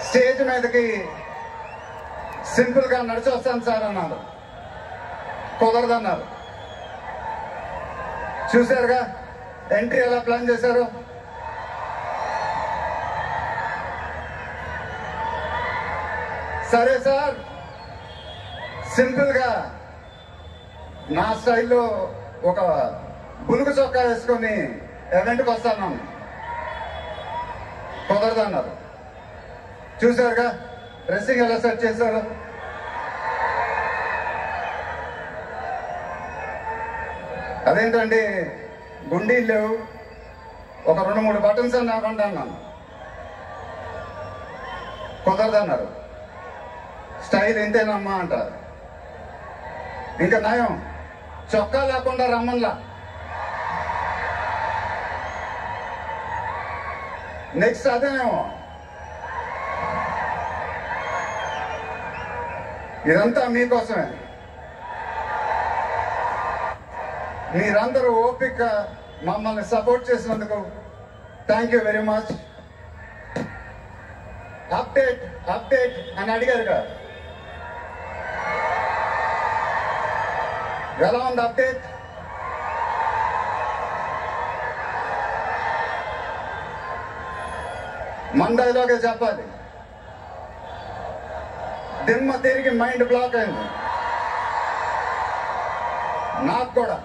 Stage మీదకి simple గా నడిచి వస్తాను సార్ అన్నారు. కుదరదన్నారు. చూశారుగా ఎంట్రీ ఎలా ప్లాన్ చేశారు. సరే సార్, సింపుల్ గా నా స్టైల్లో ఒక బులుగు చొక్కా వేసుకొని ఈవెంట్కి వస్తాను. కుదరదన్నారు. చూశారుగా డ్రెస్సింగ్ ఎలా సెట్ చేశారు. అదేంటండి గుండీలు లేవు, ఒక 2-3 బటన్స్ అని నాకుండా అన్నాను. కుదరదన్నారు. స్టైల్ ఇంతేనమ్మా అంటారు. ఇంకా నయం చొక్కా లేకుండా రమ్మన్లా. నెక్స్ట్ అదేనేమో. ఇదంతా మీకోసమే. మీరందరూ ఓపిక మమ్మల్ని సపోర్ట్ చేసినందుకు thank you very much. Update update అని అడిగారుగా, ఎలా ఉంది అప్డేట్? మండైలోకే చెప్పాలి. దిమ్మ తిరిగి మైండ్ బ్లాక్ అయింది నాకు కూడా.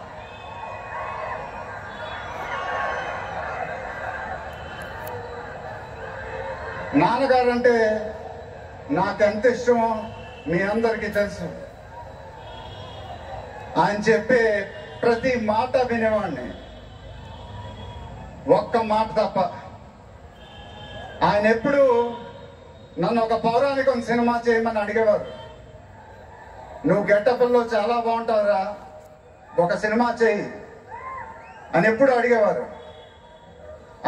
నాన్నగారు అంటే నాకెంత ఇష్టమో మీ అందరికీ తెలుసు. ఆయన చెప్పే ప్రతి మాట వినేవాడిని, ఒక్క మాట తప్ప. ఆయన ఎప్పుడు నన్ను ఒక పౌరాణికం సినిమా చేయమని అడిగేవారు. నువ్వు గెటప్లో చాలా బాగుంటావురా, ఒక సినిమా చేయి అని ఎప్పుడు అడిగేవారు.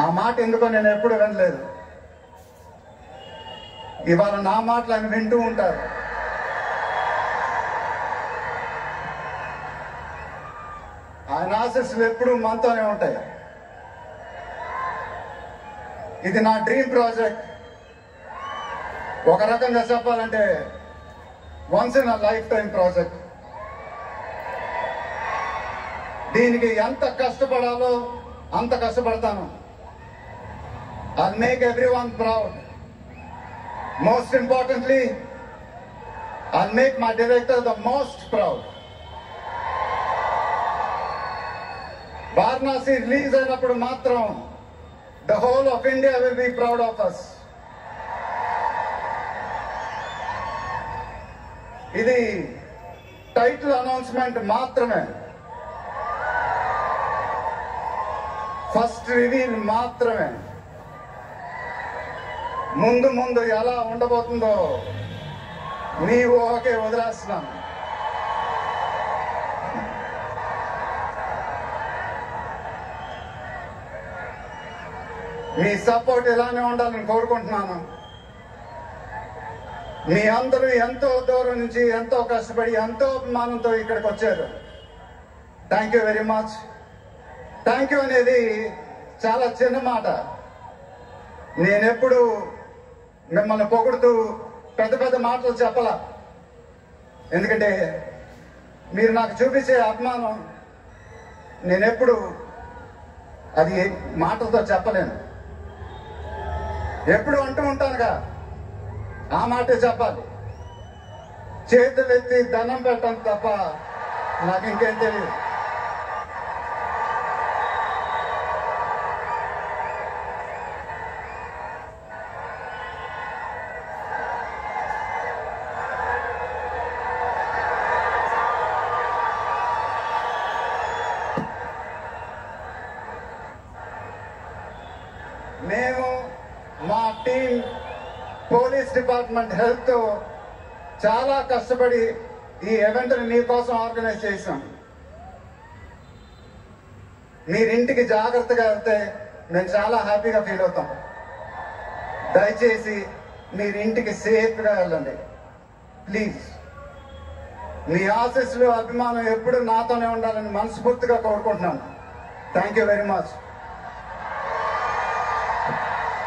ఆ మాట ఎందుకో నేను ఎప్పుడు వినలేదు. ఇవాళ నా మాటలు ఆయన వింటూ ఉంటారు. ఆయన ఆశీస్సులు ఎప్పుడు మనతోనే ఉంటాయి. ఇది నా డ్రీమ్ ప్రాజెక్ట్. ఒక రకంగా చెప్పాలంటే once in a life time project. దీనికి ఎంత కష్టపడాలో అంత కష్టపడతాను. I'll make everyone proud. Most importantly, I'll make my director the most proud. Varanasi release అయినప్పుడు మాత్రం the whole of India will be proud of us. ఇది title announcement మాత్రమే, first reveal మాత్రమే. ముందు ముందు ఎలా ఉండబోతుందో మీ ఊహకే వదిలేస్తున్నాను. మీ సపోర్ట్ ఇలానే ఉండాలని కోరుకుంటున్నాను. మీ అందరూ ఎంతో దూరం నుంచి ఎంతో కష్టపడి ఎంతో అభిమానంతో ఇక్కడికి వచ్చారు. Thank you very much. Thank you అనేది చాలా చిన్న మాట. నేనెప్పుడు మిమ్మల్ని పొగుడుతూ పెద్ద పెద్ద మాటలు చెప్పలా. ఎందుకంటే మీరు నాకు చూపించే అభిమానం నేనెప్పుడు అది మాటలతో చెప్పలేను. ఎప్పుడు అంటూ ఉంటానుగా, ఆ మాటే చెప్పాలి. చేతులు ఎత్తి దండం పెట్టడం తప్ప నాకు ఇంకేం తెలియదు. మేము మా టీం పోలీస్ డిపార్ట్మెంట్ హెల్త్ చాలా కష్టపడి ఈ ఈవెంట్ని మీకోసం ఆర్గనైజ్ చేశాం. మీరింటికి జాగ్రత్తగా వెళ్తే మేము చాలా హ్యాపీగా ఫీల్ అవుతాం. దయచేసి మీరింటికి సేఫ్గా వెళ్ళండి ప్లీజ్. మీ ఆశీస్సులు అభిమానం ఎప్పుడు నాతోనే ఉండాలని మనస్ఫూర్తిగా కోరుకుంటున్నాను. Thank you very much.